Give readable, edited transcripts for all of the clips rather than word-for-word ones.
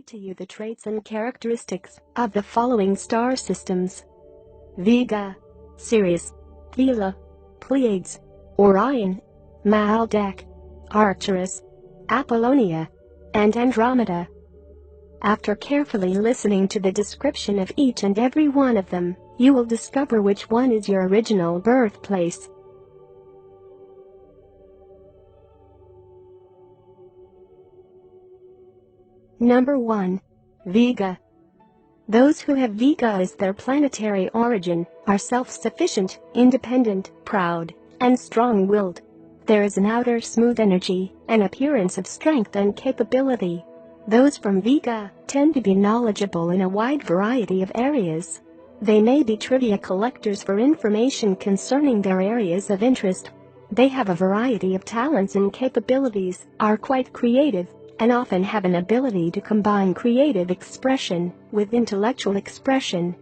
to you the traits and characteristics of the following star systems: Vega, Sirius, Pvila, Pleiades, Orion, Maldeck, Arcturus, Apollonia, and Andromeda. After carefully listening to the description of each and every one of them, you will discover which one is your original birthplace. Number 1. Vega. Those who have Vega as their planetary origin are self-sufficient, independent, proud, and strong-willed. There is an outer smooth energy, an appearance of strength and capability. Those from Vega tend to be knowledgeable in a wide variety of areas. They may be trivia collectors for information concerning their areas of interest. They have a variety of talents and capabilities, are quite creative, and often have an ability to combine creative expression with intellectual expression.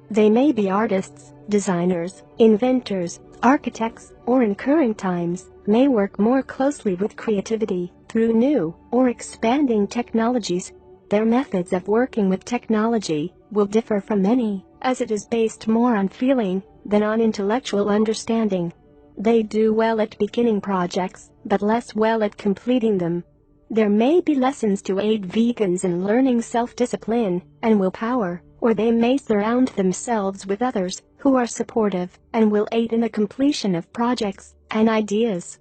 They may be artists, designers, inventors, architects, or in current times, may work more closely with creativity through new or expanding technologies. Their methods of working with technology will differ from many, as it is based more on feeling than on intellectual understanding. They do well at beginning projects, but less well at completing them. There may be lessons to aid vegans in learning self-discipline and willpower, or they may surround themselves with others who are supportive and will aid in the completion of projects and ideas.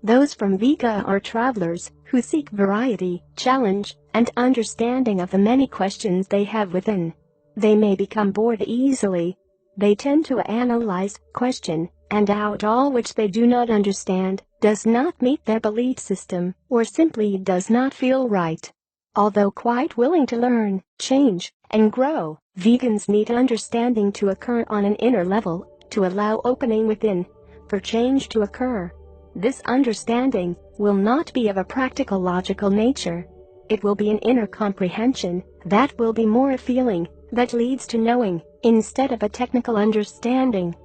Those from Vega are travelers who seek variety, challenge, and understanding of the many questions they have within. They may become bored easily. They tend to analyze, question, and doubt all which they do not understand, does not meet their belief system, or simply does not feel right. Although quite willing to learn, change, and grow, vegans need understanding to occur on an inner level, to allow opening within for change to occur. This understanding will not be of a practical logical nature. It will be an inner comprehension that will be more a feeling that leads to knowing, instead of a technical understanding.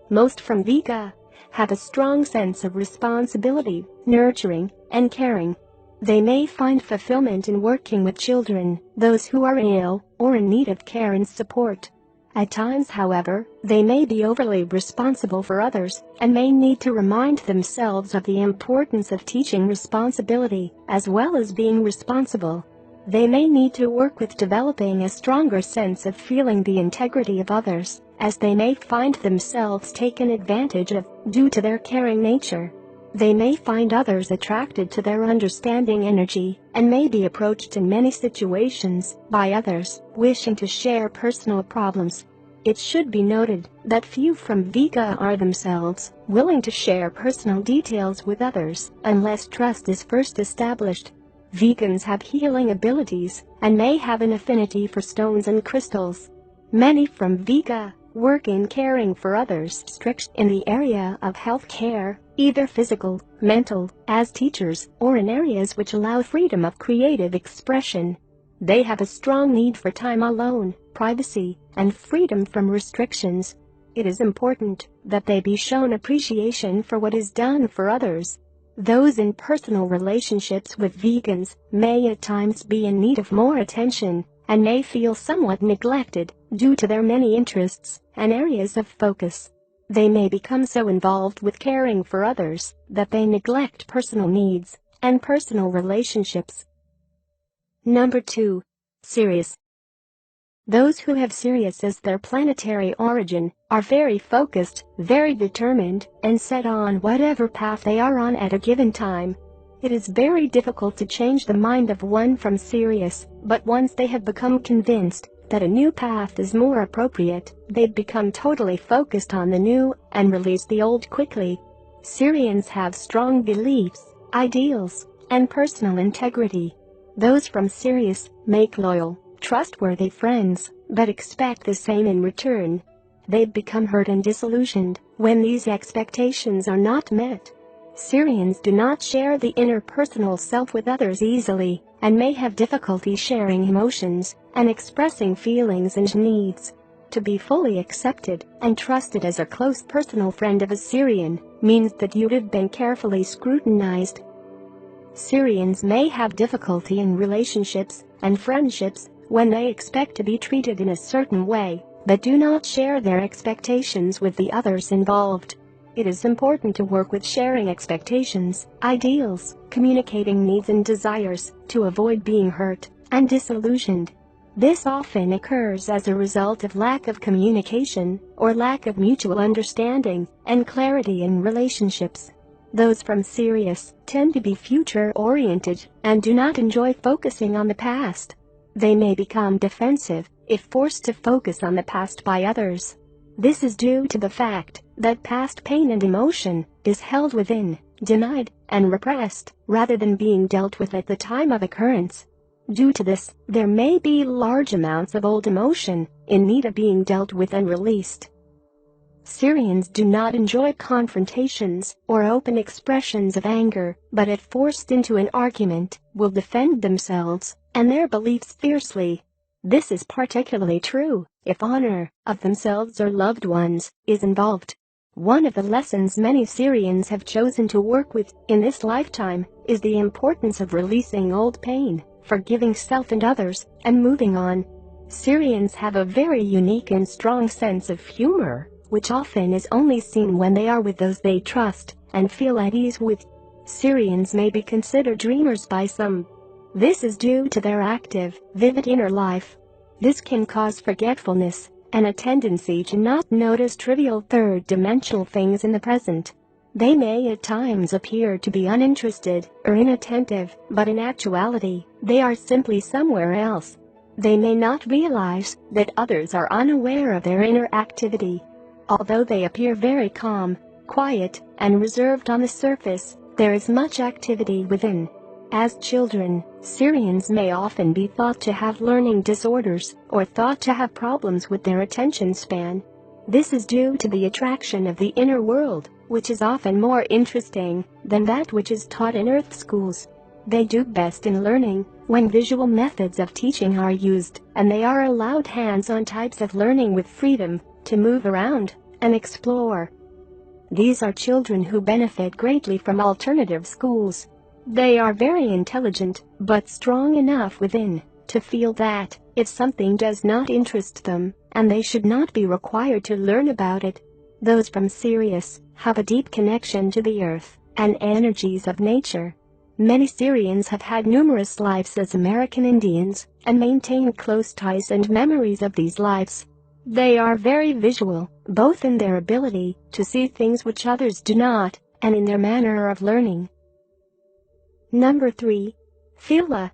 Most from Vega have a strong sense of responsibility, nurturing, and caring. They may find fulfillment in working with children, those who are ill, or in need of care and support. At times, however, they may be overly responsible for others, and may need to remind themselves of the importance of teaching responsibility, as well as being responsible. They may need to work with developing a stronger sense of feeling the integrity of others, as they may find themselves taken advantage of due to their caring nature. They may find others attracted to their understanding energy, and may be approached in many situations by others wishing to share personal problems. It should be noted that few from Vega are themselves willing to share personal details with others unless trust is first established. Vegans have healing abilities and may have an affinity for stones and crystals. Many from Vega work in caring for others, strict in the area of health care, either physical, mental, as teachers, or in areas which allow freedom of creative expression. They have a strong need for time alone, privacy, and freedom from restrictions. It is important that they be shown appreciation for what is done for others. Those in personal relationships with vegans may at times be in need of more attention, and may feel somewhat neglected due to their many interests and areas of focus. They may become so involved with caring for others that they neglect personal needs and personal relationships. Number 2. Sirius. Those who have Sirius as their planetary origin are very focused, very determined, and set on whatever path they are on at a given time. It is very difficult to change the mind of one from Sirius, but once they have become convinced that a new path is more appropriate, they become totally focused on the new and release the old quickly. Sirians have strong beliefs, ideals, and personal integrity. Those from Sirius make loyal, trustworthy friends, but expect the same in return. They become hurt and disillusioned when these expectations are not met. Sirians do not share the inner personal self with others easily, and may have difficulty sharing emotions and expressing feelings and needs. To be fully accepted and trusted as a close personal friend of a Sirian means that you have been carefully scrutinized. Sirians may have difficulty in relationships and friendships when they expect to be treated in a certain way, but do not share their expectations with the others involved. It is important to work with sharing expectations, ideals, communicating needs and desires, to avoid being hurt and disillusioned. This often occurs as a result of lack of communication or lack of mutual understanding and clarity in relationships. Those from Sirius tend to be future-oriented and do not enjoy focusing on the past. They may become defensive if forced to focus on the past by others. This is due to the fact that past pain and emotion is held within, denied, and repressed, rather than being dealt with at the time of occurrence. Due to this, there may be large amounts of old emotion in need of being dealt with and released. Sirians do not enjoy confrontations or open expressions of anger, but if forced into an argument, will defend themselves and their beliefs fiercely. This is particularly true if honor of themselves or loved ones is involved. One of the lessons many Sirians have chosen to work with in this lifetime is the importance of releasing old pain, forgiving self and others, and moving on. Sirians have a very unique and strong sense of humor, which often is only seen when they are with those they trust and feel at ease with. Sirians may be considered dreamers by some. This is due to their active, vivid inner life. This can cause forgetfulness and a tendency to not notice trivial third-dimensional things in the present. They may at times appear to be uninterested or inattentive, but in actuality, they are simply somewhere else. They may not realize that others are unaware of their inner activity. Although they appear very calm, quiet, and reserved on the surface, there is much activity within. As children, Sirians may often be thought to have learning disorders or thought to have problems with their attention span. This is due to the attraction of the inner world, which is often more interesting than that which is taught in Earth schools. They do best in learning when visual methods of teaching are used, and they are allowed hands-on types of learning with freedom to move around and explore. These are children who benefit greatly from alternative schools. They are very intelligent, but strong enough within to feel that if something does not interest them, and they should not be required to learn about it. Those from Sirius have a deep connection to the earth and energies of nature. Many Sirians have had numerous lives as American Indians and maintain close ties and memories of these lives. They are very visual, both in their ability to see things which others do not, and in their manner of learning. Number 3. Pvila.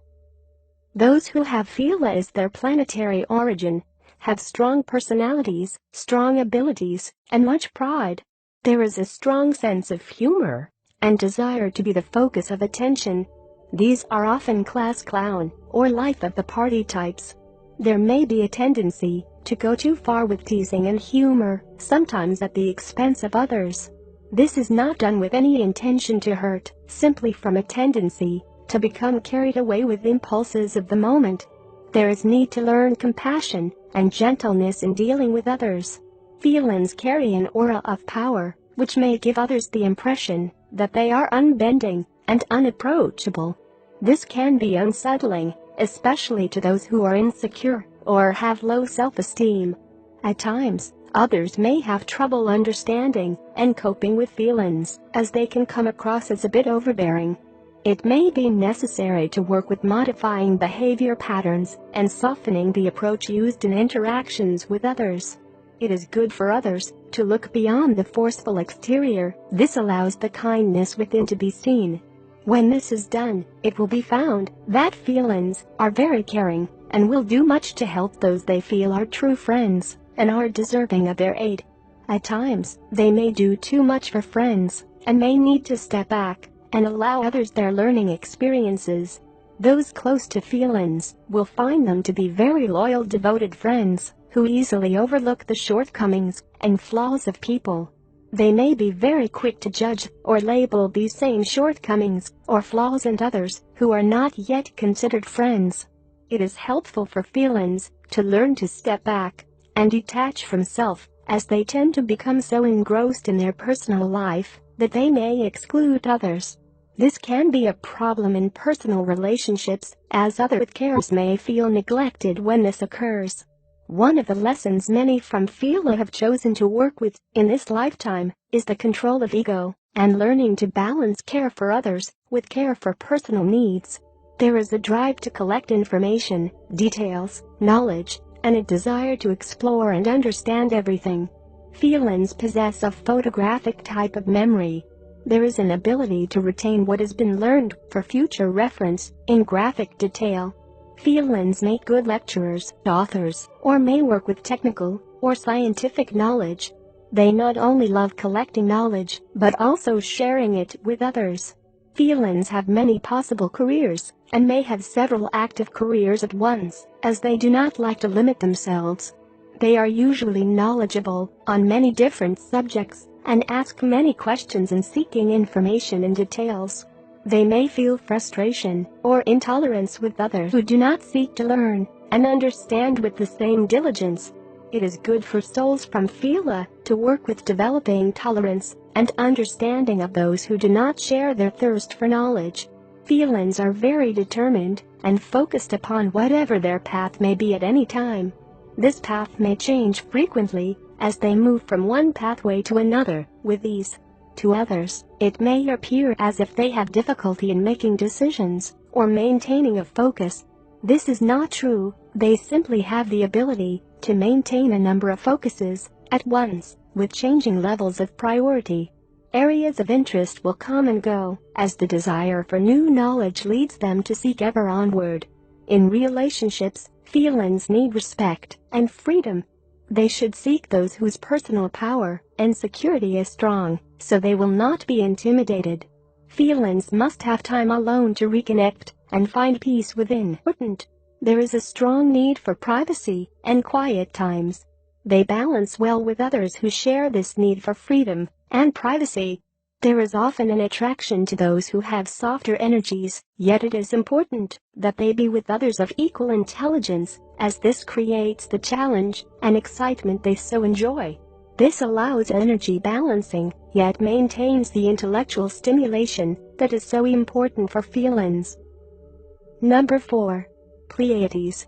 Those who have Pvila as their planetary origin have strong personalities, strong abilities, and much pride. There is a strong sense of humor and desire to be the focus of attention. These are often class clown or life of the party types. There may be a tendency to go too far with teasing and humor, sometimes at the expense of others. This is not done with any intention to hurt, simply from a tendency to become carried away with impulses of the moment. There is need to learn compassion and gentleness in dealing with others. Pvilans carry an aura of power, which may give others the impression that they are unbending and unapproachable. This can be unsettling, especially to those who are insecure or have low self-esteem. At times, others may have trouble understanding and coping with Pvilans, as they can come across as a bit overbearing. It may be necessary to work with modifying behavior patterns and softening the approach used in interactions with others. It is good for others to look beyond the forceful exterior. This allows the kindness within to be seen. When this is done, it will be found that Pvilans are very caring and will do much to help those they feel are true friends and are deserving of their aid. At times, they may do too much for friends and may need to step back and allow others their learning experiences. Those close to Pvilans will find them to be very loyal, devoted friends who easily overlook the shortcomings and flaws of people. They may be very quick to judge or label these same shortcomings or flaws in others who are not yet considered friends. It is helpful for Pvilans to learn to step back and detach from self, as they tend to become so engrossed in their personal life that they may exclude others. This can be a problem in personal relationships, as other carers may feel neglected when this occurs. One of the lessons many from Pvila have chosen to work with in this lifetime is the control of ego and learning to balance care for others with care for personal needs. There is a drive to collect information, details, knowledge, and a desire to explore and understand everything. Felines possess a photographic type of memory. There is an ability to retain what has been learned for future reference in graphic detail. Felines make good lecturers, authors, or may work with technical or scientific knowledge. They not only love collecting knowledge, but also sharing it with others. Felines have many possible careers, and may have several active careers at once, as they do not like to limit themselves. They are usually knowledgeable on many different subjects, and ask many questions in seeking information and details. They may feel frustration or intolerance with others who do not seek to learn and understand with the same diligence. It is good for souls from Pvila to work with developing tolerance and understanding of those who do not share their thirst for knowledge. Felines are very determined and focused upon whatever their path may be at any time. This path may change frequently as they move from one pathway to another with ease. To others, it may appear as if they have difficulty in making decisions or maintaining a focus. This is not true. They simply have the ability to maintain a number of focuses at once, with changing levels of priority. Areas of interest will come and go, as the desire for new knowledge leads them to seek ever onward. In relationships, felines need respect and freedom. They should seek those whose personal power and security is strong, so they will not be intimidated. Felines must have time alone to reconnect and find peace within. There is a strong need for privacy and quiet times. They balance well with others who share this need for freedom and privacy. There is often an attraction to those who have softer energies, yet it is important that they be with others of equal intelligence, as this creates the challenge and excitement they so enjoy. This allows energy balancing, yet maintains the intellectual stimulation that is so important for felines. Number 4. Pleiades.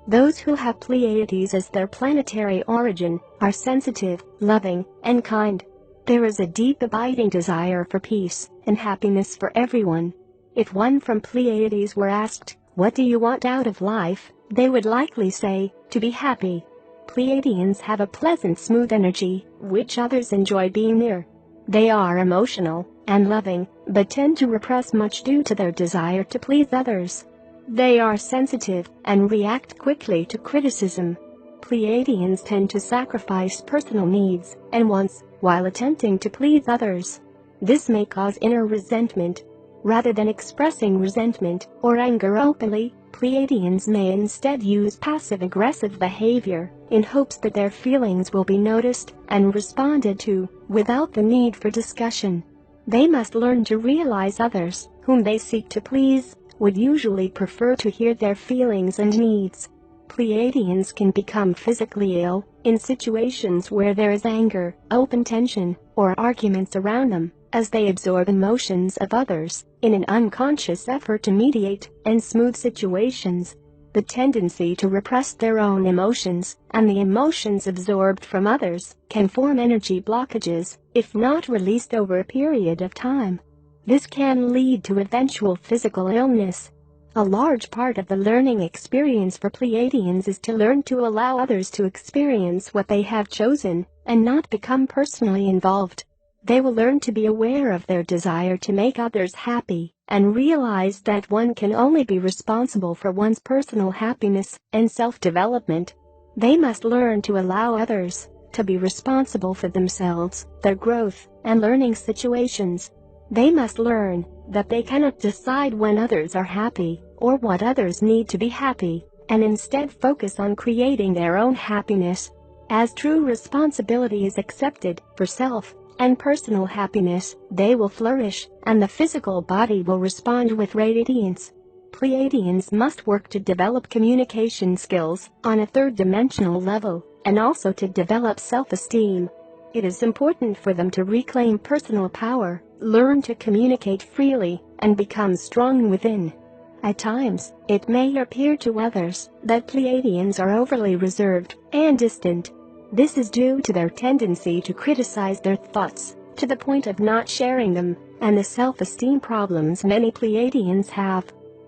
Those who have Pleiades as their planetary origin are sensitive, loving, and kind. There is a deep abiding desire for peace and happiness for everyone. If one from Pleiades were asked, "What do you want out of life?" they would likely say, "To be happy." Pleiadians have a pleasant, smooth energy, which others enjoy being near. They are emotional and loving, but tend to repress much due to their desire to please others. They are sensitive and react quickly to criticism. Pleiadians tend to sacrifice personal needs and wants while attempting to please others. This may cause inner resentment. Rather than expressing resentment or anger openly, Pleiadians may instead use passive-aggressive behavior in hopes that their feelings will be noticed and responded to, without the need for discussion. They must learn to realize others, whom they seek to please, would usually prefer to hear their feelings and needs. Pleiadians can become physically ill in situations where there is anger, open tension, or arguments around them, as they absorb emotions of others in an unconscious effort to mediate and smooth situations. The tendency to repress their own emotions and the emotions absorbed from others can form energy blockages if not released over a period of time. This can lead to eventual physical illness. A large part of the learning experience for Pleiadians is to learn to allow others to experience what they have chosen and not become personally involved. They will learn to be aware of their desire to make others happy and realize that one can only be responsible for one's personal happiness and self-development. They must learn to allow others to be responsible for themselves, their growth, and learning situations. They must learn that they cannot decide when others are happy or what others need to be happy, and instead focus on creating their own happiness. As true responsibility is accepted for self and personal happiness, they will flourish, and the physical body will respond with radiance. Pleiadians must work to develop communication skills on a third-dimensional level, and also to develop self-esteem. It is important for them to reclaim personal power, learn to communicate freely, and become strong within. At times, it may appear to others that Pleiadians are overly reserved and distant. This is due to their tendency to criticize their thoughts, to the point of not sharing them, and the self-esteem problems many Pleiadians have.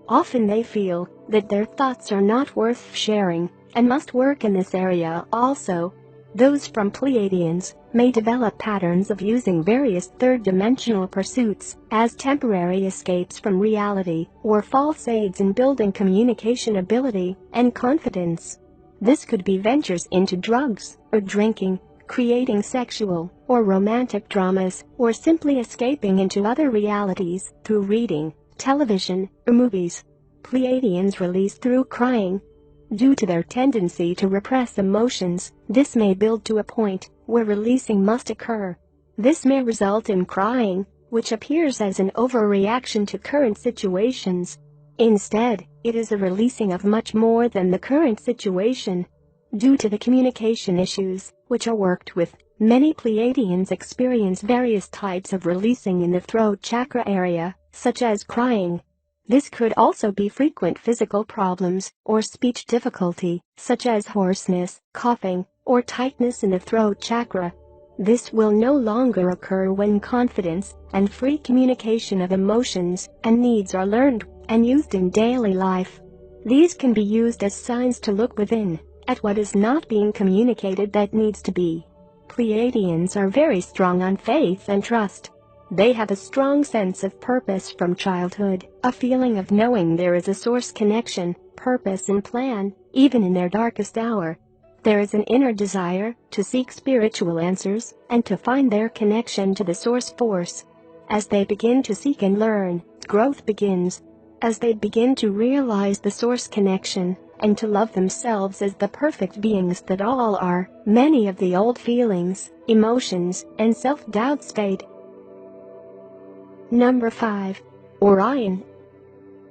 Often they feel that their thoughts are not worth sharing, and must work in this area also. Those from Pleiadians may develop patterns of using various third-dimensional pursuits as temporary escapes from reality or false aids in building communication ability and confidence. This could be ventures into drugs or drinking, creating sexual or romantic dramas, or simply escaping into other realities through reading, television, or movies. Pleiadians release through crying. Due to their tendency to repress emotions, this may build to a point where releasing must occur. This may result in crying, which appears as an overreaction to current situations. Instead, it is a releasing of much more than the current situation. Due to the communication issues, which are worked with, many Pleiadians experience various types of releasing in the throat chakra area, such as crying. This could also be frequent physical problems or speech difficulty, such as hoarseness, coughing, or tightness in the throat chakra. This will no longer occur when confidence and free communication of emotions and needs are learned and used in daily life. These can be used as signs to look within, at what is not being communicated that needs to be. Pleiadians are very strong on faith and trust. They have a strong sense of purpose from childhood, a feeling of knowing there is a source connection, purpose and plan, even in their darkest hour. There is an inner desire to seek spiritual answers and to find their connection to the source force. As they begin to seek and learn, growth begins. As they begin to realize the source connection and to love themselves as the perfect beings that all are, many of the old feelings, emotions, and self-doubts fade. Number 5. Orion.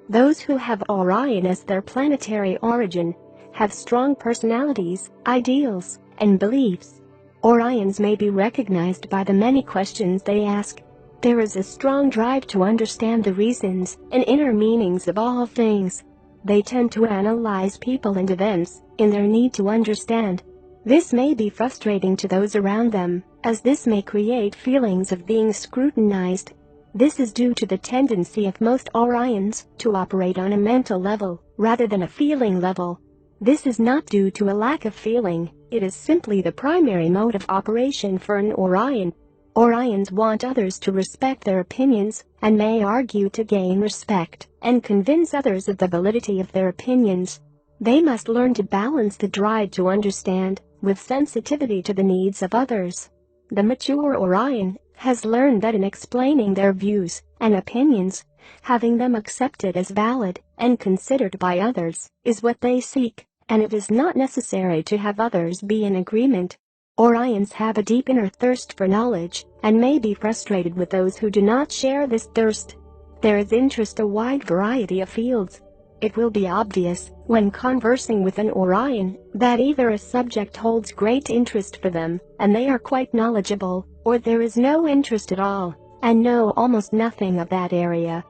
Those who have Orion as their planetary origin have strong personalities, ideals, and beliefs. Orions may be recognized by the many questions they ask. There is a strong drive to understand the reasons and inner meanings of all things. They tend to analyze people and events in their need to understand. This may be frustrating to those around them, as this may create feelings of being scrutinized. This is due to the tendency of most Orions to operate on a mental level rather than a feeling level. This is not due to a lack of feeling, it is simply the primary mode of operation for an Orion. Orions want others to respect their opinions and may argue to gain respect and convince others of the validity of their opinions. They must learn to balance the drive to understand with sensitivity to the needs of others. The mature Orion has learned that in explaining their views and opinions, having them accepted as valid and considered by others is what they seek, and it is not necessary to have others be in agreement. Orions have a deep inner thirst for knowledge and may be frustrated with those who do not share this thirst. There is interest in a wide variety of fields. It will be obvious, when conversing with an Orion, that either a subject holds great interest for them, and they are quite knowledgeable, or there is no interest at all, and know almost nothing of that area.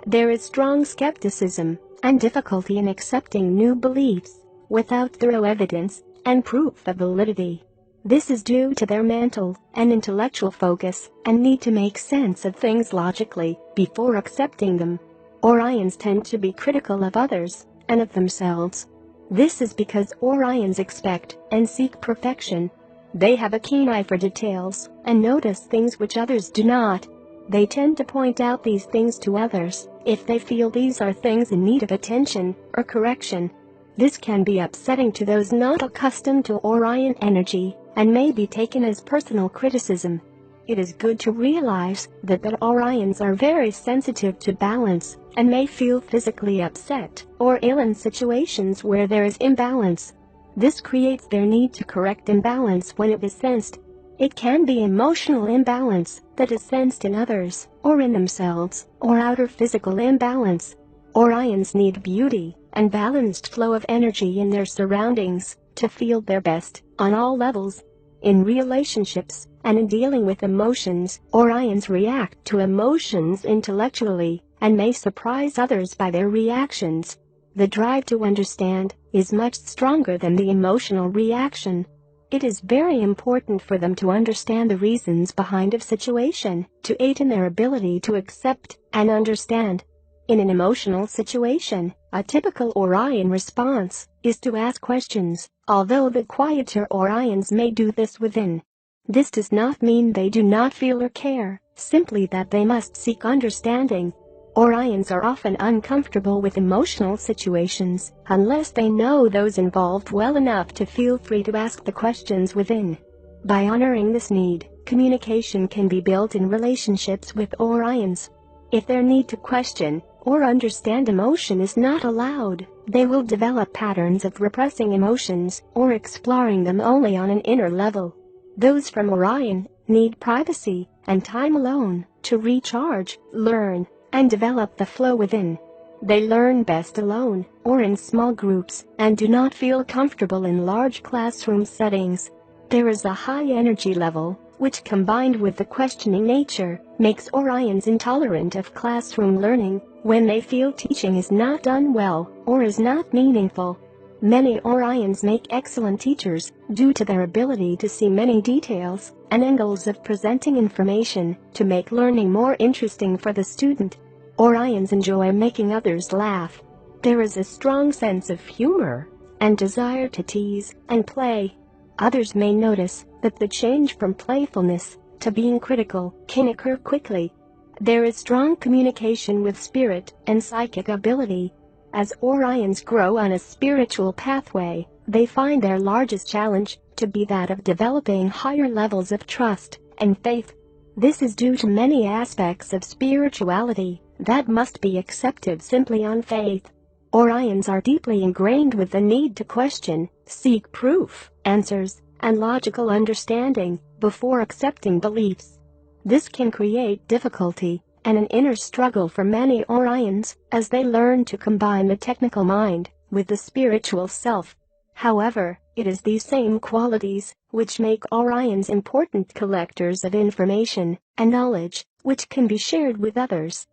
There is strong skepticism and difficulty in accepting new beliefs without thorough evidence and proof of validity. This is due to their mental and intellectual focus and need to make sense of things logically before accepting them. Orions tend to be critical of others and of themselves. This is because Orions expect and seek perfection. They have a keen eye for details and notice things which others do not. They tend to point out these things to others if they feel these are things in need of attention or correction. This can be upsetting to those not accustomed to Orion energy and may be taken as personal criticism. It is good to realize that the Orions are very sensitive to balance and may feel physically upset or ill in situations where there is imbalance. This creates their need to correct imbalance when it is sensed. It can be emotional imbalance that is sensed in others or in themselves, or outer physical imbalance. Orions need beauty and balanced flow of energy in their surroundings to feel their best on all levels. In relationships, and in dealing with emotions, Orions react to emotions intellectually, and may surprise others by their reactions. The drive to understand is much stronger than the emotional reaction. It is very important for them to understand the reasons behind a situation, to aid in their ability to accept and understand. In an emotional situation, a typical Orion response is to ask questions, although the quieter Orions may do this within. This does not mean they do not feel or care, simply that they must seek understanding. Orions are often uncomfortable with emotional situations unless they know those involved well enough to feel free to ask the questions within. By honoring this need, communication can be built in relationships with Orions. If their need to question or understand emotion is not allowed, they will develop patterns of repressing emotions or exploring them only on an inner level. Those from Orion need privacy and time alone to recharge, learn, and develop the flow within. They learn best alone or in small groups and do not feel comfortable in large classroom settings. There is a high energy level, which combined with the questioning nature, makes Orions intolerant of classroom learning when they feel teaching is not done well or is not meaningful. Many Orions make excellent teachers due to their ability to see many details and angles of presenting information to make learning more interesting for the student. Orions enjoy making others laugh. There is a strong sense of humor and desire to tease and play. Others may notice that the change from playfulness to being critical can occur quickly. There is strong communication with spirit and psychic ability. As Orions grow on a spiritual pathway, they find their largest challenge to be that of developing higher levels of trust and faith. This is due to many aspects of spirituality that must be accepted simply on faith. Orions are deeply ingrained with the need to question, seek proof, answers, and logical understanding before accepting beliefs. This can create difficulty and an inner struggle for many Orions as they learn to combine the technical mind with the spiritual self. However, it is these same qualities which make Orions important collectors of information and knowledge, which can be shared with others.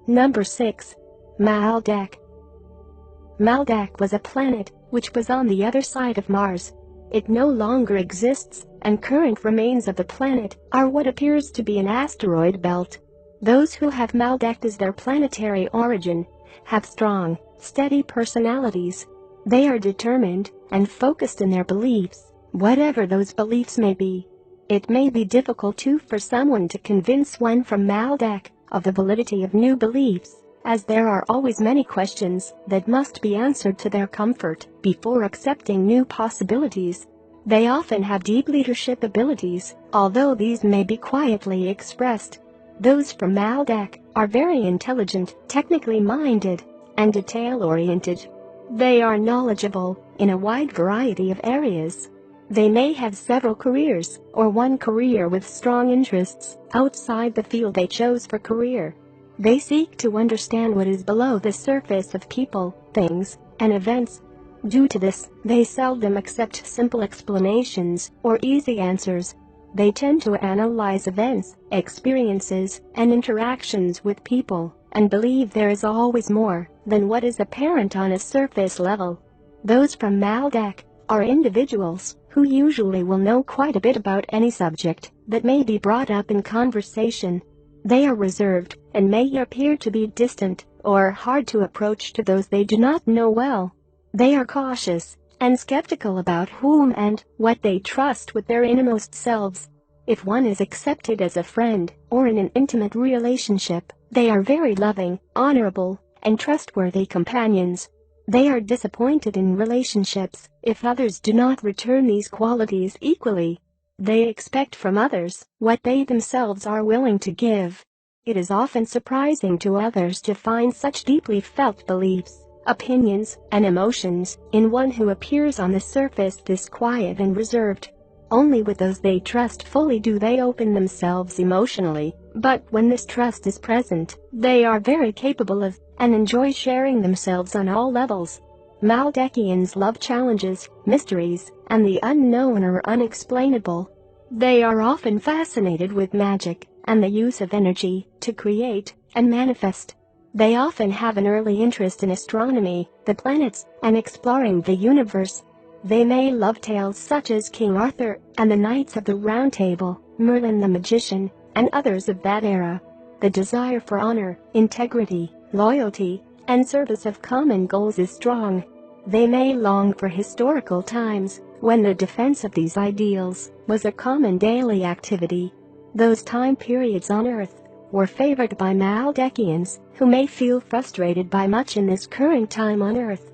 Number 6. Maldeck. Maldeck was a planet which was on the other side of Mars. It no longer exists, and current remains of the planet are what appears to be an asteroid belt. Those who have Maldeck as their planetary origin have strong, steady personalities. They are determined and focused in their beliefs, whatever those beliefs may be. It may be difficult too for someone to convince one from Maldeck of the validity of new beliefs, as there are always many questions that must be answered to their comfort before accepting new possibilities. They often have deep leadership abilities, although these may be quietly expressed. Those from Maldeck are very intelligent, technically minded, and detail-oriented. They are knowledgeable in a wide variety of areas. They may have several careers, or one career with strong interests outside the field they chose for career. They seek to understand what is below the surface of people, things, and events. Due to this, they seldom accept simple explanations or easy answers. They tend to analyze events, experiences, and interactions with people, and believe there is always more than what is apparent on a surface level. Those from Maldeck are individuals who usually will know quite a bit about any subject that may be brought up in conversation. They are reserved and may appear to be distant or hard to approach to those they do not know well. They are cautious and skeptical about whom and what they trust with their innermost selves. If one is accepted as a friend or in an intimate relationship, they are very loving, honorable, and trustworthy companions. They are disappointed in relationships if others do not return these qualities equally. They expect from others what they themselves are willing to give. It is often surprising to others to find such deeply felt beliefs, opinions, and emotions in one who appears on the surface this quiet and reserved. Only with those they trust fully do they open themselves emotionally, but when this trust is present, they are very capable of and enjoy sharing themselves on all levels. Maldeckians love challenges, mysteries, and the unknown or unexplainable. They are often fascinated with magic and the use of energy to create and manifest. They often have an early interest in astronomy, the planets, and exploring the universe. They may love tales such as King Arthur and the Knights of the Round Table, Merlin the Magician, and others of that era. The desire for honor, integrity, loyalty, and service of common goals is strong. They may long for historical times when the defense of these ideals was a common daily activity. Those time periods on Earth were favored by Maldeckians, who may feel frustrated by much in this current time on Earth.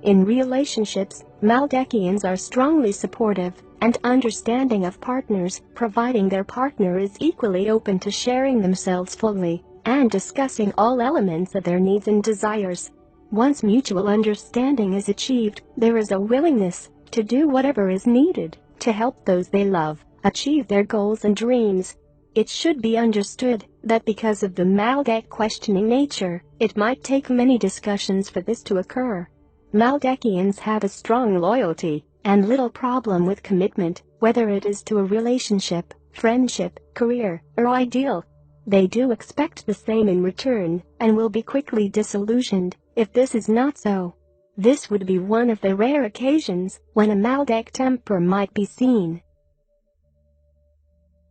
In relationships, Maldeckians are strongly supportive and understanding of partners, providing their partner is equally open to sharing themselves fully and discussing all elements of their needs and desires. Once mutual understanding is achieved, there is a willingness to do whatever is needed to help those they love achieve their goals and dreams. It should be understood that because of the Maldeck questioning nature, it might take many discussions for this to occur. Maldeckians have a strong loyalty and little problem with commitment, whether it is to a relationship, friendship, career, or ideal. They do expect the same in return and will be quickly disillusioned if this is not so. This would be one of the rare occasions when a Maldeck temper might be seen.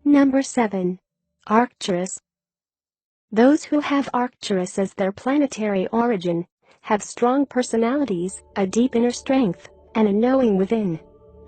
Number 7. Arcturus. Those who have Arcturus as their planetary origin have strong personalities, a deep inner strength, and a knowing within.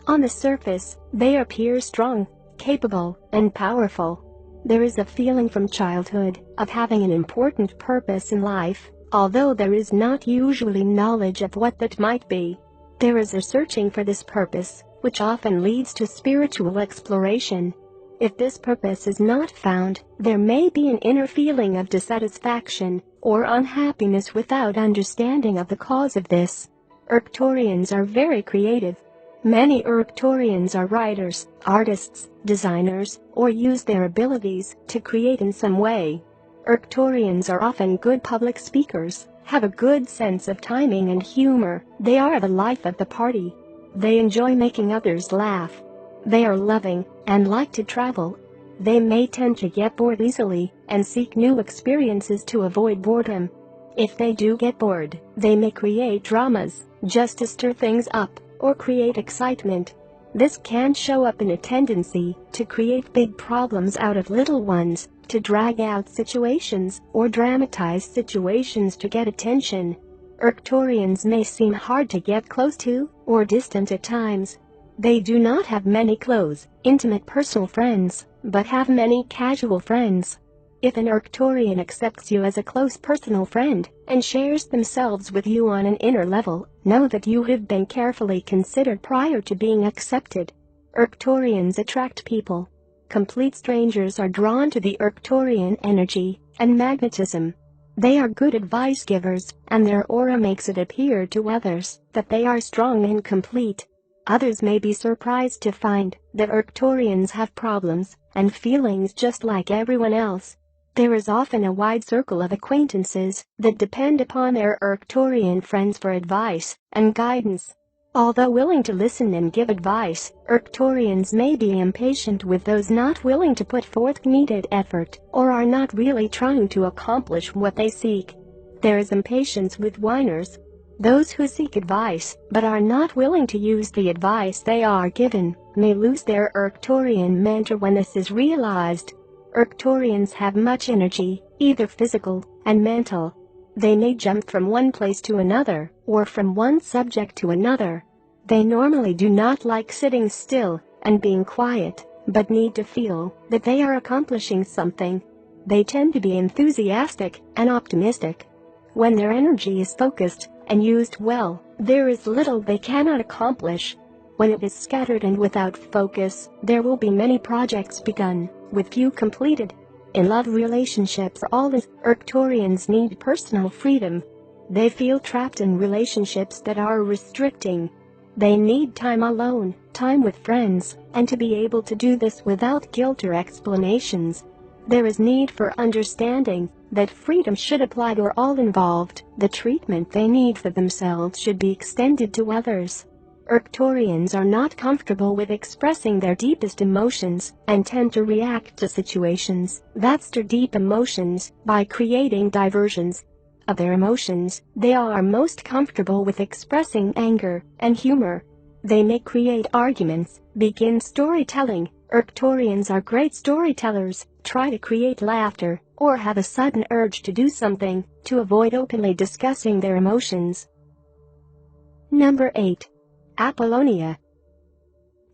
On the surface, they appear strong, capable, and powerful. There is a feeling from childhood of having an important purpose in life, although there is not usually knowledge of what that might be. There is a searching for this purpose, which often leads to spiritual exploration. If this purpose is not found, there may be an inner feeling of dissatisfaction or unhappiness without understanding of the cause of this. Arcturians are very creative. Many Arcturians are writers, artists, designers, or use their abilities to create in some way. Arcturians are often good public speakers, have a good sense of timing and humor. They are the life of the party. They enjoy making others laugh. They are loving and like to travel. They may tend to get bored easily and seek new experiences to avoid boredom. If they do get bored, they may create dramas just to stir things up or create excitement. This can show up in a tendency to create big problems out of little ones, to drag out situations or dramatize situations to get attention. Arcturians may seem hard to get close to or distant at times. They do not have many close, intimate personal friends, but have many casual friends. If an Arcturian accepts you as a close personal friend and shares themselves with you on an inner level, know that you have been carefully considered prior to being accepted. Arcturians attract people. Complete strangers are drawn to the Arcturian energy and magnetism. They are good advice givers, and their aura makes it appear to others that they are strong and complete. Others may be surprised to find that Arcturians have problems and feelings just like everyone else. There is often a wide circle of acquaintances that depend upon their Arcturian friends for advice and guidance. Although willing to listen and give advice, Arcturians may be impatient with those not willing to put forth needed effort or are not really trying to accomplish what they seek. There is impatience with whiners. Those who seek advice but are not willing to use the advice they are given may lose their Arcturian mentor when this is realized. Arcturians have much energy, either physical and mental. They may jump from one place to another or from one subject to another. They normally do not like sitting still and being quiet, but need to feel that they are accomplishing something. They tend to be enthusiastic and optimistic. When their energy is focused and used well, there is little they cannot accomplish. When it is scattered and without focus, there will be many projects begun, with few completed. In love relationships, all Arcturians need personal freedom. They feel trapped in relationships that are restricting. They need time alone, time with friends, and to be able to do this without guilt or explanations. There is need for understanding, that freedom should apply to all involved. The treatment they need for themselves should be extended to others. Arcturians are not comfortable with expressing their deepest emotions and tend to react to situations that stir deep emotions by creating diversions. Of their emotions, they are most comfortable with expressing anger and humor. They may create arguments, begin storytelling. Arcturians are great storytellers, try to create laughter, or have a sudden urge to do something to avoid openly discussing their emotions. Number 8. Apollonia.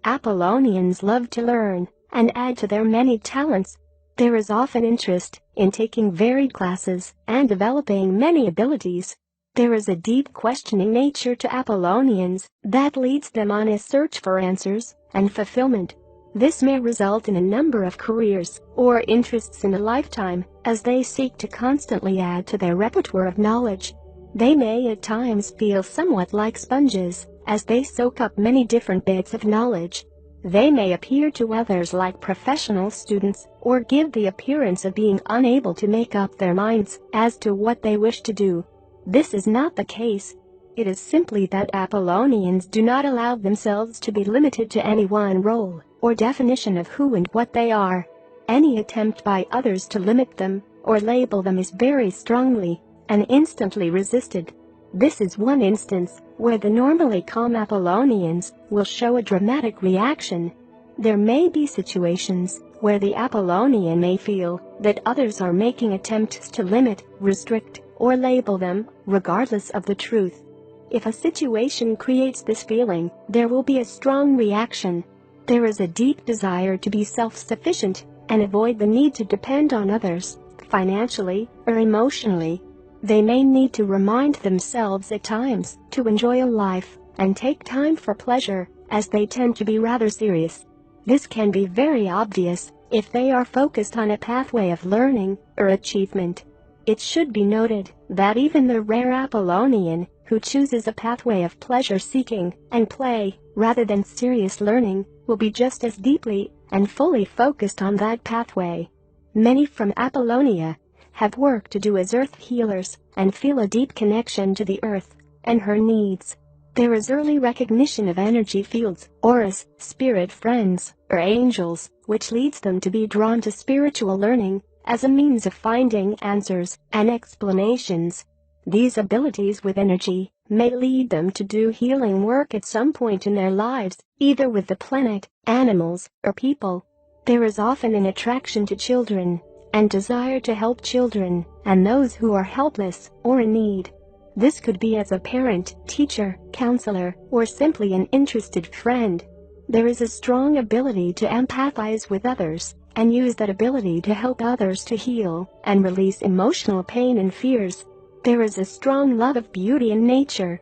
Apollonians love to learn and add to their many talents. There is often interest in taking varied classes and developing many abilities. There is a deep questioning nature to Apollonians that leads them on a search for answers and fulfillment. This may result in a number of careers or interests in a lifetime as they seek to constantly add to their repertoire of knowledge. They may at times feel somewhat like sponges as they soak up many different bits of knowledge. They may appear to others like professional students or give the appearance of being unable to make up their minds as to what they wish to do. This is not the case. It is simply that Apollonians do not allow themselves to be limited to any one role or definition of who and what they are. Any attempt by others to limit them or label them is very strongly and instantly resisted. This is one instance where the normally calm Apollonians will show a dramatic reaction. There may be situations where the Apollonian may feel that others are making attempts to limit, restrict, or label them, regardless of the truth. If a situation creates this feeling, there will be a strong reaction. There is a deep desire to be self-sufficient and avoid the need to depend on others, financially or emotionally. They may need to remind themselves at times to enjoy a life and take time for pleasure, as they tend to be rather serious. This can be very obvious if they are focused on a pathway of learning or achievement. It should be noted that even the rare Apollonian who chooses a pathway of pleasure-seeking and play rather than serious learning will be just as deeply and fully focused on that pathway. Many from Apollonia have work to do as earth healers and feel a deep connection to the earth and her needs. There is early recognition of energy fields, auras, spirit friends, or angels, which leads them to be drawn to spiritual learning as a means of finding answers and explanations. These abilities with energy may lead them to do healing work at some point in their lives, either with the planet, animals, or people. There is often an attraction to children and desire to help children and those who are helpless or in need. This could be as a parent, teacher, counselor, or simply an interested friend. There is a strong ability to empathize with others and use that ability to help others to heal and release emotional pain and fears. There is a strong love of beauty and nature.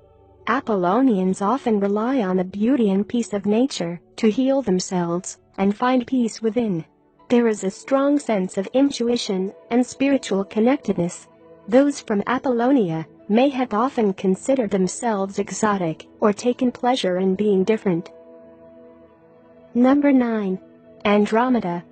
Apollonians often rely on the beauty and peace of nature to heal themselves and find peace within. There is a strong sense of intuition and spiritual connectedness. Those from Apollonia may have often considered themselves exotic or taken pleasure in being different. Number 9. Andromeda.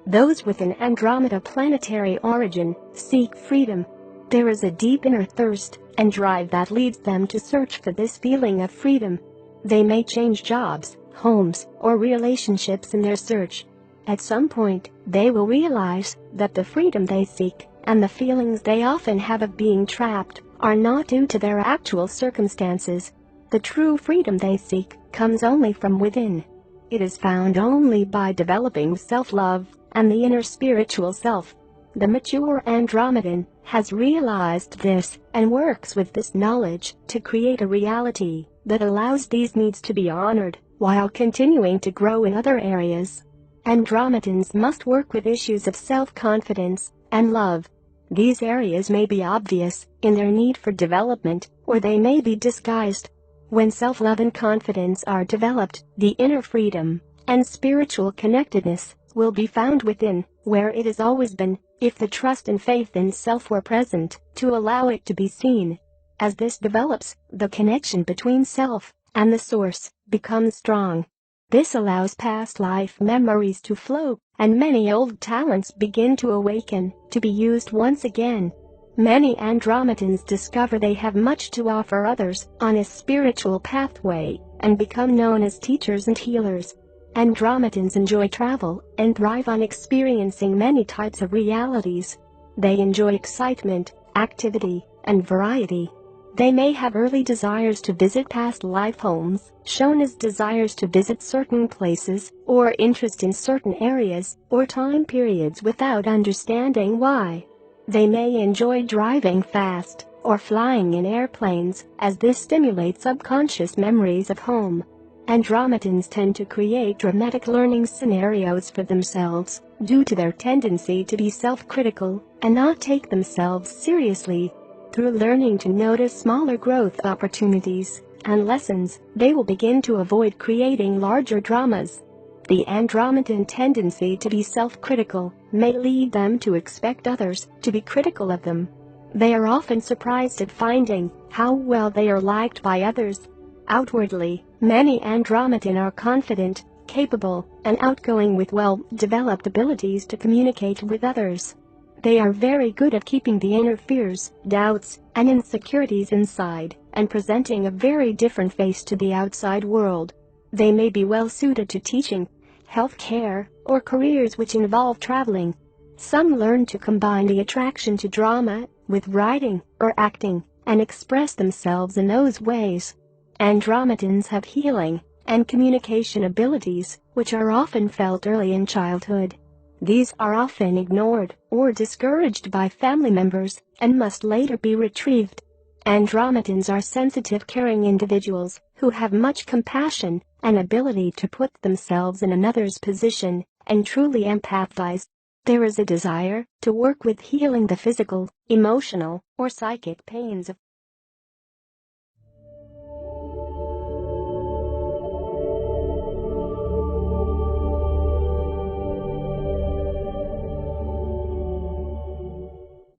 Those with an Andromeda planetary origin seek freedom. There is a deep inner thirst and drive that leads them to search for this feeling of freedom. They may change jobs, homes, or relationships in their search. At some point, they will realize that the freedom they seek and the feelings they often have of being trapped are not due to their actual circumstances. The true freedom they seek comes only from within. It is found only by developing self-love and the inner spiritual self. The mature Andromedan has realized this and works with this knowledge to create a reality that allows these needs to be honored while continuing to grow in other areas. Andromedans must work with issues of self-confidence and love. These areas may be obvious in their need for development, or they may be disguised. When self-love and confidence are developed, the inner freedom and spiritual connectedness will be found within, where it has always been, if the trust and faith in self were present to allow it to be seen. As this develops, the connection between self and the source becomes strong. This allows past life memories to flow, and many old talents begin to awaken, to be used once again. Many Andromedans discover they have much to offer others on a spiritual pathway and become known as teachers and healers. Andromedans enjoy travel and thrive on experiencing many types of realities. They enjoy excitement, activity, and variety. They may have early desires to visit past life homes, shown as desires to visit certain places, or interest in certain areas or time periods without understanding why. They may enjoy driving fast or flying in airplanes, as this stimulates subconscious memories of home. Andromedans tend to create dramatic learning scenarios for themselves due to their tendency to be self-critical and not take themselves seriously. Through learning to notice smaller growth opportunities and lessons, they will begin to avoid creating larger dramas. The Andromedan tendency to be self-critical may lead them to expect others to be critical of them. They are often surprised at finding how well they are liked by others. Outwardly, many Andromedan are confident, capable, and outgoing with well-developed abilities to communicate with others. They are very good at keeping the inner fears, doubts, and insecurities inside and presenting a very different face to the outside world. They may be well suited to teaching, healthcare, or careers which involve traveling. Some learn to combine the attraction to drama with writing or acting and express themselves in those ways. Andromedans have healing and communication abilities, which are often felt early in childhood. These are often ignored or discouraged by family members and must later be retrieved. Andromedans are sensitive, caring individuals who have much compassion and ability to put themselves in another's position and truly empathize. There is a desire to work with healing the physical, emotional, or psychic pains of